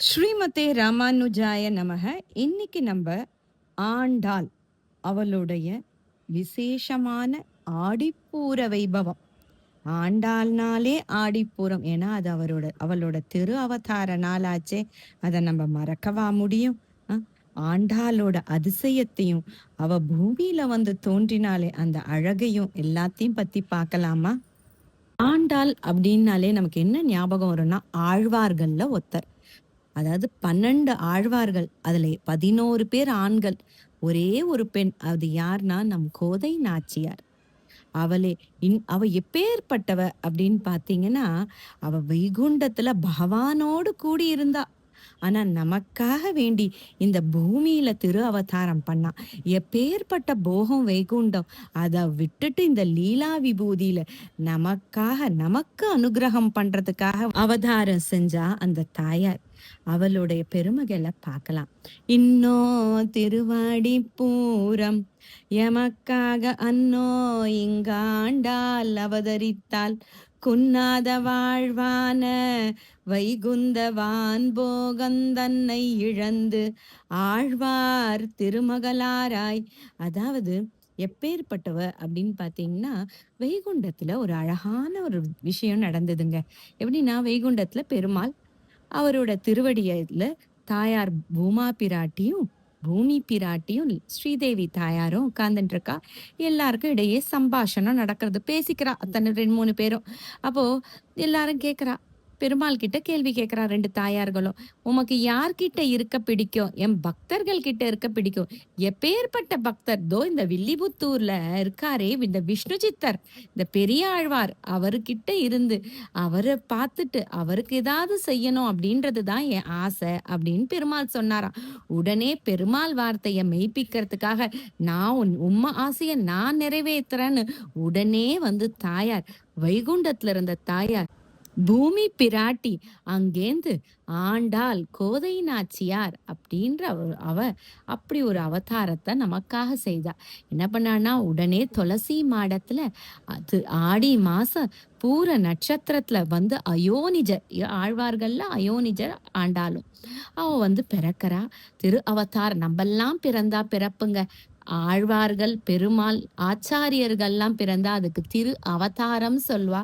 ஸ்ரீமதே ராமானுஜாய நமக. இன்னைக்கு நம்ம ஆண்டாள் அவளுடைய விசேஷமான ஆடிப்பூர வைபவம். ஆண்டாள்னாலே ஆடிப்பூரம், ஏன்னா அது அவளோட திரு அவதார நாளாச்சே. அதை நம்ம மறக்கவா முடியும்? அஹ், ஆண்டாளோட அதிசயத்தையும் அவ பூமியில வந்து தோன்றினாலே அந்த அழகையும் எல்லாத்தையும் பத்தி பார்க்கலாமா? ஆண்டாள் அப்படின்னாலே நமக்கு என்ன ஞாபகம் வரும்னா, ஆழ்வார்கள்ல ஒருத்தர். அதாவது 12 ஆழ்வார்கள், அதுல 11 பேர் ஆண்கள், ஒரே ஒரு பெண். அது யார்னா நம் கோதை நாச்சியார். அவளே அவ எப்பேற்பட்டவ அப்படின்னு பாத்தீங்கன்னா, அவ வைகுண்டத்துல பகவானோடு கூடி இருந்தா. ஆனா நமக்காக வேண்டி இந்த பூமியில திரு அவதாரம் பண்ணா. எப்பேற்பட்ட போகம் வைகுண்டம். அத விட்டுட்டு இந்த லீலா விபூதியில நமக்கு அனுகிரகம் பண்றதுக்காக அவதாரம் செஞ்சா அந்த தாயார். அவளுடைய பெருமைகளை பார்க்கலாம். இன்னோ திருவாடி பூரம் எமக்காக அன்னோ இங்காண்டால் அவதரித்தால் குன்னாத வாழ்வான வைகுந்தவான் போகந்தன்னை இழந்து ஆழ்வார் திருமகளாராய். அதாவது எப்பேற்பட்டவ அப்படின்னு பாத்தீங்கன்னா, வைகுண்டத்துல ஒரு அழகான ஒரு விஷயம் நடந்ததுங்க. எப்படின்னா, வைகுண்டத்துல பெருமாள் அவரோட திருவடியில தாயார் பூமா பிராட்டியும் பூமி பிராட்டியும் ஸ்ரீதேவி தாயாரும் உட்கார்ந்துட்டு இருக்கா. எல்லாருக்கும் இடையே சம்பாஷணம் நடக்கிறது, பேசிக்கிறா அத்தனை 2 3 பேரும். அப்போ எல்லாரும் கேக்குறா, பெருமாள் கிட்ட கேள்வி கேட்கிறா 2 தாயார்களும். உமக்கு யார்கிட்ட இருக்க பிடிக்கும்? என் பக்தர்கள் கிட்ட இருக்க பிடிக்கும். எப்பேற்பட்ட பக்தர்? தோ இந்த வில்லிபுத்தூர்ல இருக்காரே இந்த விஷ்ணு சித்தர், இந்த பெரிய ஆழ்வார், அவர்கிட்ட இருந்து அவரை பார்த்துட்டு அவருக்கு ஏதாவது செய்யணும் அப்படின்றதுதான் என் ஆசை அப்படின்னு பெருமாள் சொன்னாராம். உடனே பெருமாள் வார்த்தையை மெய்ப்பிக்கிறதுக்காக, நான் உம்ம ஆசைய நான் நிறைவேத்துறேன்னு உடனே வந்து தாயார், வைகுண்டத்துல இருந்த தாயார் பூமி பிராட்டி அங்கேந்து ஆண்டாள் கோதை நாச்சியார் அப்படின்ற அவ அப்படி ஒரு அவதாரத்தை நமக்காக செய்தா. என்ன பண்ணான்னா, உடனே துளசி மாடத்துல அது ஆடி மாசம் பூர நட்சத்திரத்துல வந்து அயோனிஜர், ஆழ்வார்கள்ல அயோனிஜர் ஆண்டாளும் அவ வந்து பிறக்கிறா. திரு அவதார். நம்மெல்லாம் பிறந்தா பிறப்புங்க. ஆழ்வார்கள், பெருமாள், ஆச்சாரியர்கள்லாம் பிறந்தா அதுக்கு திரு அவதாரம் சொல்வா.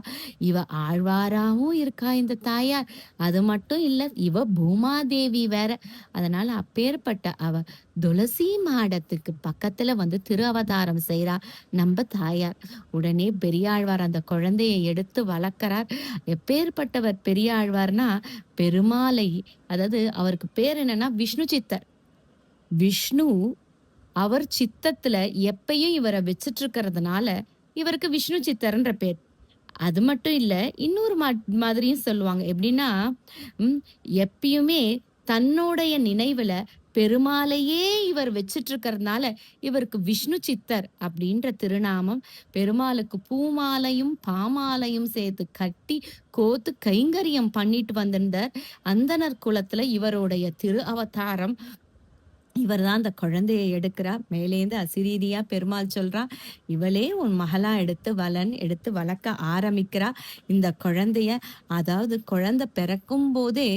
இவ ஆழ்வாராவும் இருக்கா இந்த தாயார். அது மட்டும் இல்ல, இவ பூமாதேவி வேற. அதனால அப்பேற்பட்ட அவ துளசி மாடத்துக்கு பக்கத்துல வந்து திரு அவதாரம் செய்றா நம்ம தாயார். உடனே பெரியாழ்வார் அந்த குழந்தையை எடுத்து வளர்க்கிறார். எப்பேற்பட்டவர் பெரியாழ்வார்னா, பெருமாளை, அதாவது அவருக்கு பேர் என்னன்னா விஷ்ணு சித்தர். விஷ்ணு அவர் சித்தத்துல எப்பயும் இவரை வச்சிட்டு இருக்கிறதுனால இவருக்கு விஷ்ணு சித்தர்ன்ற பேர். அது மட்டும் இல்ல, இன்னொரு மாதிரியும் சொல்லுவாங்க. எப்படின்னா, எப்பயுமே தன்னுடைய நினைவுல பெருமாளையே இவர் வச்சிட்டு இருக்கிறதுனால இவருக்கு விஷ்ணு சித்தர் அப்படின்ற திருநாமம். பெருமாளுக்கு பூமாலையும் பாமாலையும் சேர்த்து கட்டி கோத்து கைங்கரியம் பண்ணிட்டு வந்திருந்த அந்தனர் குலத்துல இவருடைய திரு அவதாரம். இவர் தான் அந்த குழந்தையை எடுக்கிறா. மேலேந்து அசிரீதியா பெருமாள் சொல்றா, இவளே உன் மகளா எடுத்து எடுத்து வளர்க்க ஆரம்பிக்கிறா இந்த குழந்தைய. அதாவது குழந்தை பிறக்கும் போதே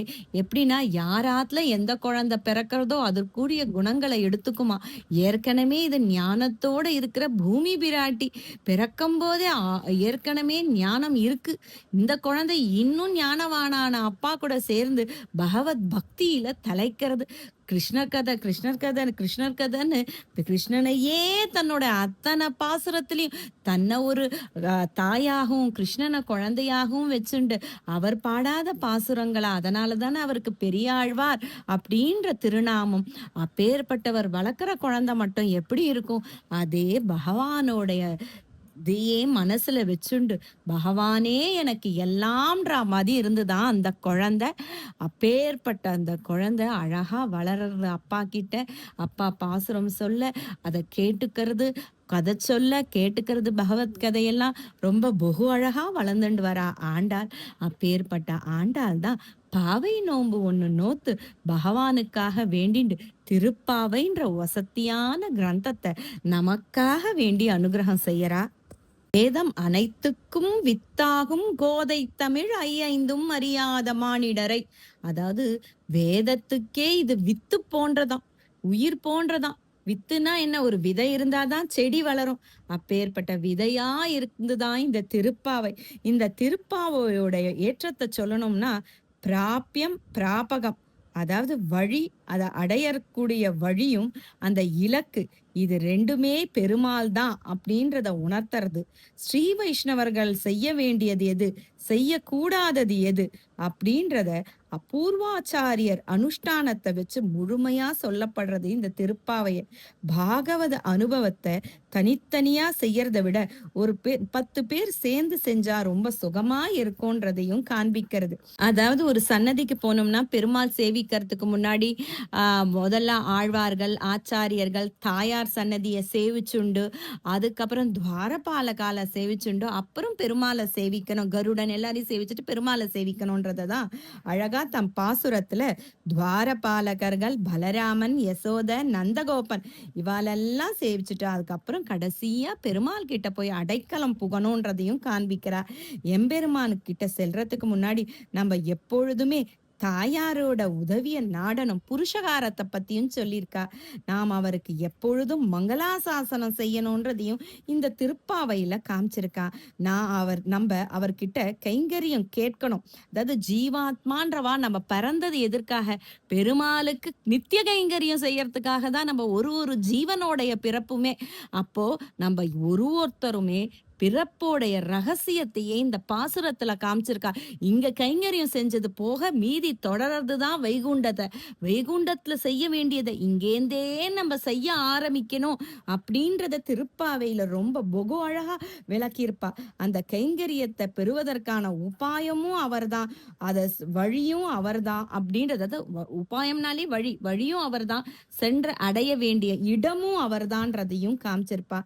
எப்படின்னா, யாராத்துல எந்த குழந்தை பிறக்கிறதோ அதற்குரிய குணங்களை எடுத்துக்குமா. ஏற்கனவே இது ஞானத்தோட இருக்கிற பூமி பிராட்டி பிறக்கும் போதே ஏற்கனவே ஞானம் இருக்கு. இந்த குழந்தை இன்னும் ஞானவானான அப்பா கூட சேர்ந்து பகவத் பக்தியில தலைக்கிறது. கிருஷ்ணர் கதை கிருஷ்ணர் கதை கிருஷ்ணர் கதைன்னு கிருஷ்ணனையே தன்னோட அத்தனை பாசுரத்திலையும் தன்னை ஒரு தாயாகவும் கிருஷ்ணனை குழந்தையாகவும் வச்சுண்டு அவர் பாடாத பாசுரங்களா. அதனால தானே அவருக்கு பெரியாழ்வார் அப்படின்ற திருநாமம். அப்பேற்பட்டவர் வளர்க்குற குழந்தை மட்டும் எப்படி இருக்கும்? அதே பகவானோடைய இதையே மனசுல வச்சுண்டு பகவானே எனக்கு எல்லாம்ன்ற மாதிரி இருந்துதான் அந்த குழந்தை. அப்பேற்பட்ட அந்த குழந்தை அழகா வளர்றது அப்பா கிட்ட. அப்பா பாசுரம் சொல்ல அதை கேட்டுக்கிறது, கதை சொல்ல கேட்டுக்கிறது, பகவத் கதையெல்லாம் ரொம்ப பகு அழகா வளர்ந்துண்டு வரா ஆண்டாள். அப்பேற்பட்ட ஆண்டாள் தான் பாவை நோன்பு ஒண்ணு நோத்து பகவானுக்காக வேண்டிண்டு திருப்பாவைன்ற வசத்தியான கிரந்தத்தை நமக்காக வேண்டி அனுகிரகம் செய்யறா. வேதம் அனைத்துக்கும் வித்தாகும் கோதை தமிழ் ஐந்தும் அறியாத மானிடரை. அதாவது வேதத்துக்கே இது வித்து போன்றதாம், உயிர் போன்றதாம். வித்துனா என்ன, ஒரு விதை இருந்தாதான் செடி வளரும். அப்பேற்பட்ட விதையா இருந்துதான் இந்த திருப்பாவை. இந்த திருப்பாவையோடைய ஏற்றத்தை சொல்லணும்னா, பிராபியம் பிராபகம், அதாவது வழி, அதை அடையக்கூடிய வழியும் அந்த இலக்கு, இது ரெண்டுமே பெருமாள் தான் அப்படின்றத உணர்த்துறது. ஸ்ரீ வைஷ்ணவர்கள் செய்ய வேண்டியது எது, செய்யக்கூடாதது எது அப்படின்றத அபூர்வாச்சாரியர் அனுஷ்டானத்தை வச்சு முழுமையா சொல்லப்படுறது இந்த திருப்பாவைய. பாகவத அனுபவத்தை தனித்தனியா செய்யறத விட ஒரு 10 பேர் சேர்ந்து செஞ்சா ரொம்ப சுகமா இருக்கும்ன்றதையும் காண்பிக்கிறது. அதாவது ஒரு சன்னதிக்கு போனோம்னா பெருமாள் சேவிக்கிறதுக்கு முன்னாடி முதல்ல ஆழ்வார்கள், ஆச்சாரியர்கள், தாயார் சன்னதியை சேவிச்சுண்டு, அதுக்கப்புறம் துவாரபாலகால சேவிச்சுண்டு, அப்புறம் பெருமாளை சேவிக்கணும், கருடன் எல்லாரையும் சேவிச்சுட்டு பெருமாளை சேவிக்கணும்ன்றதான் அழகா தம் பாசுரத்துல துவாரபாலகர்கள் பலராமன், யசோத, நந்தகோபன் இவாளெல்லாம் சேவிச்சுட்டு அதுக்கப்புறம் கடைசியா பெருமாள் கிட்ட போய் அடைக்கலம் புகணும்ன்றதையும் காண்பிக்கிறார். எம்பெருமானு கிட்ட செல்றதுக்கு முன்னாடி நம்ம எப்பொழுதுமே தாயாரோட உதவிய நாடனம். புருஷகாரத்தை பத்தியும் சொல்லியிருக்கா. நாம் அவருக்கு எப்பொழுதும் மங்களாசாசனம் செய்யணும்ன்றதையும் இந்த திருப்பாவையில காமிச்சிருக்கா. நம்ம அவர்கிட்ட கைங்கரியம் கேட்கணும். அதாவது ஜீவாத்மான்றவா நம்ம பிறந்தது எதற்காக, பெருமாளுக்கு நித்திய கைங்கரியம் செய்யறதுக்காக தான் நம்ம ஒரு ஜீவனோடைய பிறப்புமே. அப்போ நம்ம ஒருத்தருமே பிறப்போடைய ரகசியத்தையே இந்த பாசுரத்துல காமிச்சிருக்கா. இங்க கைங்கரியம் செஞ்சது போக மீதி தொடர்றதுதான் வைகுண்டத்தை. வைகுண்டத்துல செய்ய வேண்டியதை இங்கேந்தே நம்ம செய்ய ஆரம்பிக்கணும் அப்படின்றத திருப்பாவையில ரொம்ப பொகு அழகா விளக்கியிருப்பா. அந்த கைங்கரியத்தை பெறுவதற்கான உபாயமும் அவர்தான், அத வழியும் அவர்தான் அப்படின்றது. உபாயம்னாலே வழியும் அவர்தான், சென்று அடைய வேண்டிய இடமும் அவர்தான்றதையும் காமிச்சிருப்பா.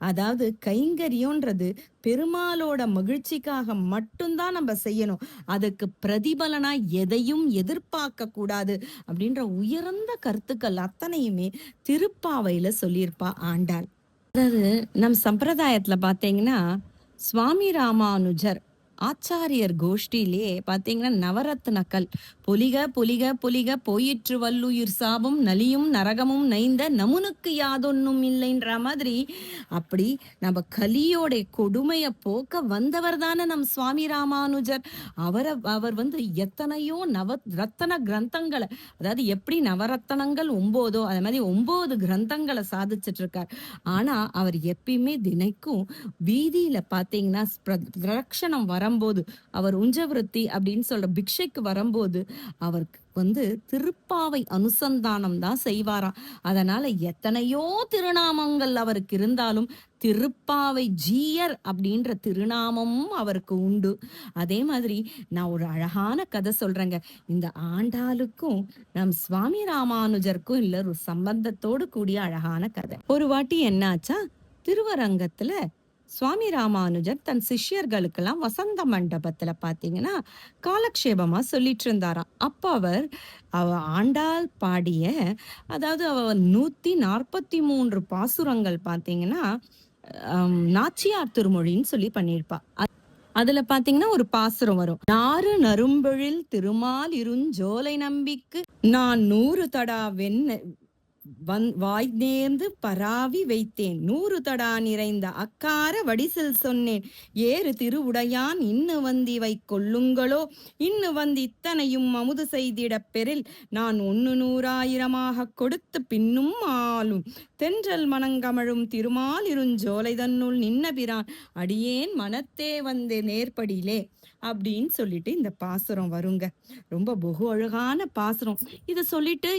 அதாவது கைங்கரியம்ன்றது பெருமாளோட மகிழ்ச்சிக்காக மட்டும்தான் நம்ம செய்யணும், அதுக்கு பிரதிபலனா எதையும் எதிர்பார்க்க கூடாது அப்படின்ற உயர்ந்த கருத்துக்கள் அத்தனையுமே திருப்பாவையில சொல்லியிருப்பா ஆண்டாள். அதாவது நம் சம்பிரதாயத்துல பாத்தீங்கன்னா சுவாமி ராமானுஜர் ஆச்சாரியர் கோஷ்டியிலே பாத்தீங்கன்னா நவரத்னக்கல் பொலிக பொலிக பொலிக போயிற்று வல்லுயிர் சாபம் நலியும் நரகமும் நைந்த நமுனுக்கு யாதொன்னும் இல்லைன்ற மாதிரி, அப்படி நம்ம கலியோட கொடுமைய போக்க வந்தவர் தானே நம் சுவாமி ராமானுஜர். அவர் எத்தனையோ ரத்தன கிரந்தங்களை, அதாவது எப்படி நவரத்தனங்கள் 9 அதே மாதிரி 9 கிரந்தங்களை சாதிச்சிட்டு இருக்கார். ஆனா அவர் எப்பயுமே தினைக்கும் வீதியில பாத்தீங்கன்னா பிரதட்சணம் வரும்போது, அவர் உஞ்சவிருத்தி அப்படின்னு சொல்ற பிக்ஷைக்கு வரும்போது அவருக்கு திருப்பாவை அனுசந்தானம் தான் செய்வாராம். அதனால எத்தனையோ திருநாமங்கள் அவருக்கு இருந்தாலும் திருப்பாவை ஜீயர் அப்படின்ற திருநாமமும் அவருக்கு உண்டு. அதே மாதிரி நான் ஒரு அழகான கதை சொல்றேங்க. இந்த ஆண்டாளுக்கும் நம் சுவாமி ராமானுஜருக்கும் இல்ல ஒரு சம்பந்தத்தோடு கூடிய அழகான கதை. ஒரு வாட்டி என்னாச்சா, திருவரங்கத்துல சுவாமி ராமானுஜர் தன் சிஷ்யர்களுக்கெல்லாம் வசந்த மண்டபத்துல பாத்தீங்கன்னா காலக்ஷேபமா சொல்லிட்டு இருந்தாராம். அப்ப அவர் ஆண்டாள் பாடிய, அதாவது 143 பாசுரங்கள் பாத்தீங்கன்னா நாச்சியார் திருமொழின்னு சொல்லி பண்ணியிருப்பா. அதுல பாத்தீங்கன்னா ஒரு பாசுரம் வரும், நாறு நரும்பொழில் திருமால் இருஞ்சோலை நம்பிக்கு நான் 100 தடா வாய் நேர்ந்து பராவி வைத்தேன் 100 தடா நிறைந்த அக்கார வடிசில் சொன்னேன் ஏறு திருவுடையான் இன்னு வந்திவை கொள்ளுங்களோ இன்னு இத்தனையும் அமுது செய்திடப் பெறில் நான் 100,000 கொடுத்து பின்னும் ஆளும் தென்றல் மனங்கமழும் திருமால் இருஞ்சோலை தன்னுள் நின்ன பிரான் அடியேன் மனத்தே நேர்படியிலே அப்படின்னு சொல்லிட்டு இந்த பாசுரம் வருங்க. ரொம்ப பகு அழகான பாசுரம். இதை சொல்லிட்டு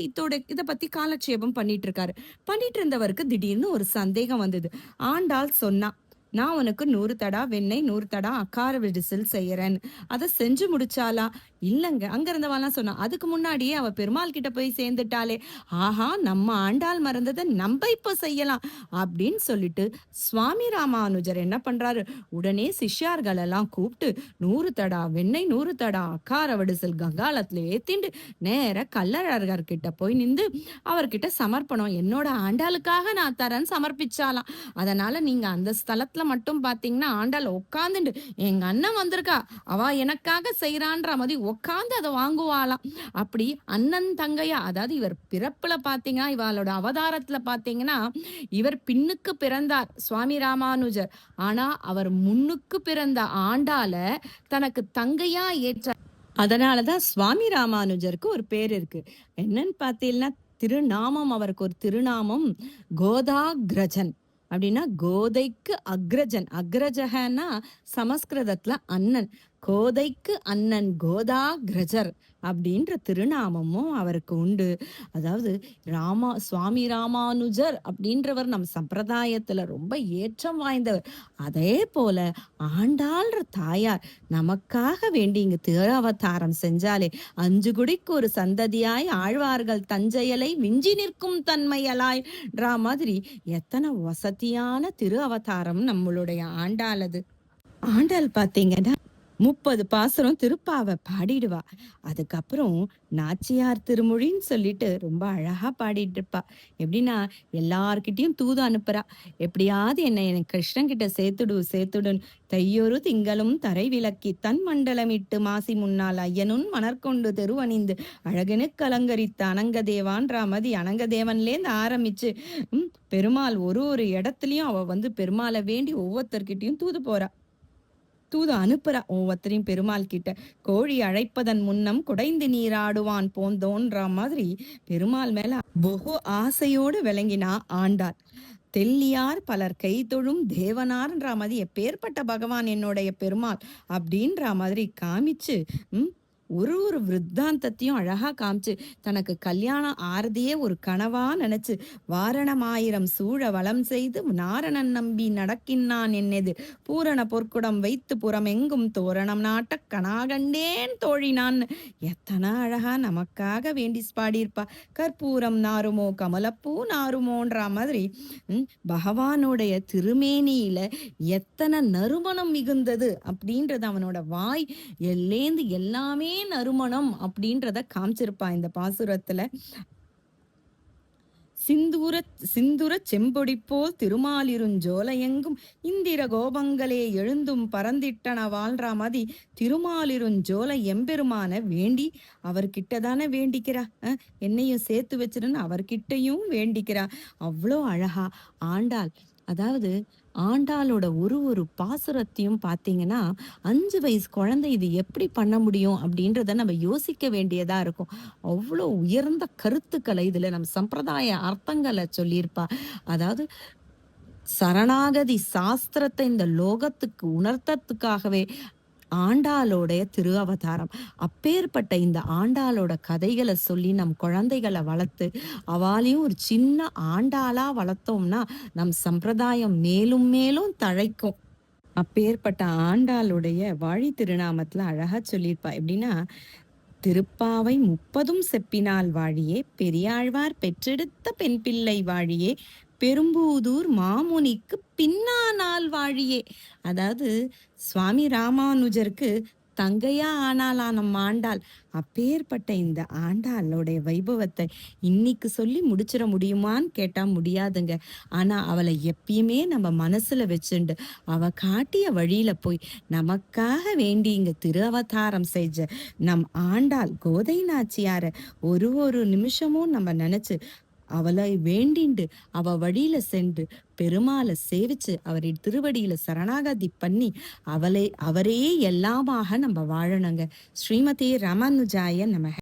இதை பத்தி காலட்சேபம் பண்ணிட்டு இருக்காரு. பண்ணிட்டு இருந்தவருக்கு திடீர்னு ஒரு சந்தேகம் வந்தது. ஆண்டாள் சொன்னா, நான் உனக்கு 100 தடா வெண்ணெய் 100 தடா அக்கார விடிசில் செய்யறேன்னு. அதை செஞ்சு முடிச்சாலா? இல்லங்க. அங்க இருந்தவாலாம் சொன்னா. அதுக்கு முன்னாடியே அவ பெருமாள் கிட்ட போய் சேர்ந்துட்டாளே! ஆஹா! நம்ம ஆண்டாள் மறந்தத நம்ப இப்ப செய்யலாம். அப்படின்னு சொல்லிட்டு, சுவாமி ராமானுஜர் என்ன பண்றாரு, உடனே சிஷ்யார்கள் எல்லாம் கூப்ட்டு 100 தடா வெண்ணெய், 100 தடா அக்கார வடிசல் கங்காளத்துல ஏத்திண்டு, நேரா கள்ளழகர் கிட்ட போய் நிண்டு, அவர்கிட்ட சமர்ப்பணம். என்னோட ஆண்டாளுக்காக நான் தரேன்னு சமர்ப்பிச்சாளாம். அதனால நீங்க அந்த ஸ்தலத்துல மட்டும் பார்த்தீங்கன்னா, ஆண்டாள் உட்காந்துண்டு, எங்க அண்ணன் வந்திருக்கா, அவ எனக்காக செய்றான்ற மாரி உட்கார்ந்து அத வாங்குவாளாம். அப்படி அண்ணன் தங்கையா அதாவது இவர் பிறப்புல பார்த்தீங்கன்னா, இவளோட அவதாரத்துல பார்த்தீங்கன்னா, இவர் பின்னுக்கு பிறந்தார் சுவாமி ராமானுஜர். ஆனா, அவர் முன்னுக்கு பிறந்த ஆண்டாள தனக்கு தங்கையா ஏற்றார். அதனால தான் சுவாமி ராமானுஜருக்கு ஒரு பேர் இருக்கு. என்னன்னு பார்த்தீங்கன்னா, திருநாமம் அவருக்கு ஒரு திருநாமம் கோதாக்ரஜன். அப்படின்னா கோதைக்கு அக்ரஜன். அக்ரஜகன்னா சமஸ்கிருதத்துல அண்ணன். கோதைக்கு அண்ணன் கோதாக்ரஜர் அப்படின்ற திருநாமமும் அவருக்கு உண்டு. அதாவது சுவாமி ராமானுஜர் அப்படின்றவர் நம் சம்பிரதாயத்துல ரொம்ப ஏற்றம் வாய்ந்தவர். அதே போல ஆண்டாள்ற தாயார் நமக்காக வேண்டி இங்கு திரு அவதாரம் செஞ்சாலே, "அஞ்சு குடிக்கு ஒரு சந்ததியாய் ஆழ்வார்கள் தஞ்சையலை விஞ்சி நிற்கும் தன்மையலாய்ன்றா" மாதிரி எத்தனை வசதியான திரு அவதாரம் நம்மளுடைய ஆண்டாளது. ஆண்டாள் பார்த்தீங்கன்னா 30 பாசுரம் திருப்பாவ பாடிடுவா. அதுக்கப்புறம் நாச்சியார் திருமொழின்னு சொல்லிட்டு ரொம்ப அழகா பாடிட்டு இருப்பா. எப்படின்னா, எல்லார்கிட்டயும் தூது அனுப்புறா. எப்படியாவது எனக்கு கிருஷ்ணன் கிட்ட சேர்த்துடு சேர்த்துடுன்னு. தையொரு திங்களும் தரை விளக்கி தன் மண்டலமிட்டு மாசி முன்னால் ஐயனுன் மணற்கொண்டு தெருவணிந்து அழகனுக்கு அலங்கரித்த அனங்கதேவான்ற மதி அனங்கதேவன்லேருந்து ஆரம்பிச்சு பெருமாள் ஒரு ஒரு இடத்துலயும் அவ வந்து பெருமாளை வேண்டி ஒவ்வொருத்தர்கிட்டயும் தூது போறா. தூது அனுப்புறா ஒவ்வொருத்தரையும் பெருமாள் கிட்ட. கோழி அழைப்பதன் முன்னம் குடைந்து நீராடுவான் போந்தோன்ற மாதிரி பெருமாள் மேல வெகு ஆசையோடு விளங்கினா ஆண்டாள். தெள்ளியார் பலர் கை தொழும் தேவனார்ன்ற மாதிரி எப்பேற்பட்ட பகவான் என்னுடைய பெருமாள் அப்படின்ற மாதிரி காமிச்சு ஒரு ஒரு விருத்தாந்தத்தையும் அழகா காமிச்சு தனக்கு கல்யாணம் ஆறதையே ஒரு கனவா நினைச்சு வாரணமாயிரம் சூழ வளம் செய்து நாரணன் நம்பி நடக்கின்னான் என்னது பூரண பொற்குடம் வைத்து புறமெங்கும் தோரணம் நாட்ட கனாகண்டேன் தோழினான் எத்தனை அழகா நமக்காக வேண்டி பாடியிருப்பா. கற்பூரம் நாருமோ கமலப்பூ நாருமோன்ற மாதிரி பகவானுடைய திருமேனியில எத்தனை நறுமணம் மிகுந்தது அப்படின்றது அவனோட வாய் எல்லேந்து எல்லாமே நறுமணம் அப்படின்றத காமிச்சிருப்பா இந்த பாசுரத்துல. சிந்தூர சிந்துர செம்பொடி போல் திருமாலிருஞ்சோலையெங்கும் இந்திர கோபங்களே எழுந்தும் பறந்திட்டன வாழ்ற மாதிரி திருமாலிருஞ்சோலை எம்பெருமான வேண்டி அவர்கிட்டதானே வேண்டிக்கிறா. என்னையும் சேர்த்து வச்சிருன்னு அவர்கிட்டையும் வேண்டிக்கிறா. அவ்வளோ அழகா ஆண்டாள். அதாவது ஆண்டாளோட ஒரு ஒரு பாசுரத்தையும் பார்த்தீங்கன்னா 5 வயசு குழந்தை இது எப்படி பண்ண முடியும் அப்படின்றத நம்ம யோசிக்க வேண்டியதா இருக்கும். அவ்வளோ உயர்ந்த கருத்துக்களை இதுல நம்ம சம்பிரதாய அர்த்தங்களை சொல்லியிருப்பா. அதாவது சரணாகதி சாஸ்திரத்தை இந்த லோகத்துக்கு உணர்த்தத்துக்காகவே ஆண்டாளோடைய திரு அவதாரம். அப்பேற்பட்ட இந்த ஆண்டாளோட கதைகளை சொல்லி நம் குழந்தைகளை வளர்த்து அவாலையும் ஒரு சின்ன ஆண்டாளா வளர்த்தோம்னா நம் சம்பிரதாயம் மேலும் மேலும் தழைக்கும். அப்பேற்பட்ட ஆண்டாளுடைய வாழி திருநாமத்துல அழகா சொல்லியிருப்பா. எப்படின்னா, திருப்பாவை 30ம் செப்பினால் வாழியே பெரியாழ்வார் பெற்றெடுத்த பெண் பிள்ளை வாழியே பெரும்பூதூர் மாமுனிக்கு பின்னானால் வாழியே. அதாவது சுவாமி ராமானுஜருக்கு தங்கையா ஆனாளா நம்ம ஆண்டாள். அப்பேற்பட்ட இந்த ஆண்டாளுடைய வைபவத்தை இன்னைக்கு சொல்லி முடிச்சிட முடியுமான்னு கேட்டா முடியாதுங்க. ஆனா அவளை எப்பயுமே நம்ம மனசுல வச்சுண்டு அவ காட்டிய வழியில போய் நமக்காக வேண்டி இங்க திரு அவதாரம் செஞ்ச நம் ஆண்டாள் கோதை நாச்சியார ஒரு ஒரு நிமிஷமும் நம்ம நினைச்சு அவளை வேண்டிண்டு அவ வழியில சென்று பெருமாளை சேவிச்சு அவரின் திருவடியில சரணாகதி பண்ணி அவரே எல்லாமாக நம்ம வாழணுங்க. ஸ்ரீமதி ராமானுஜாய நமக.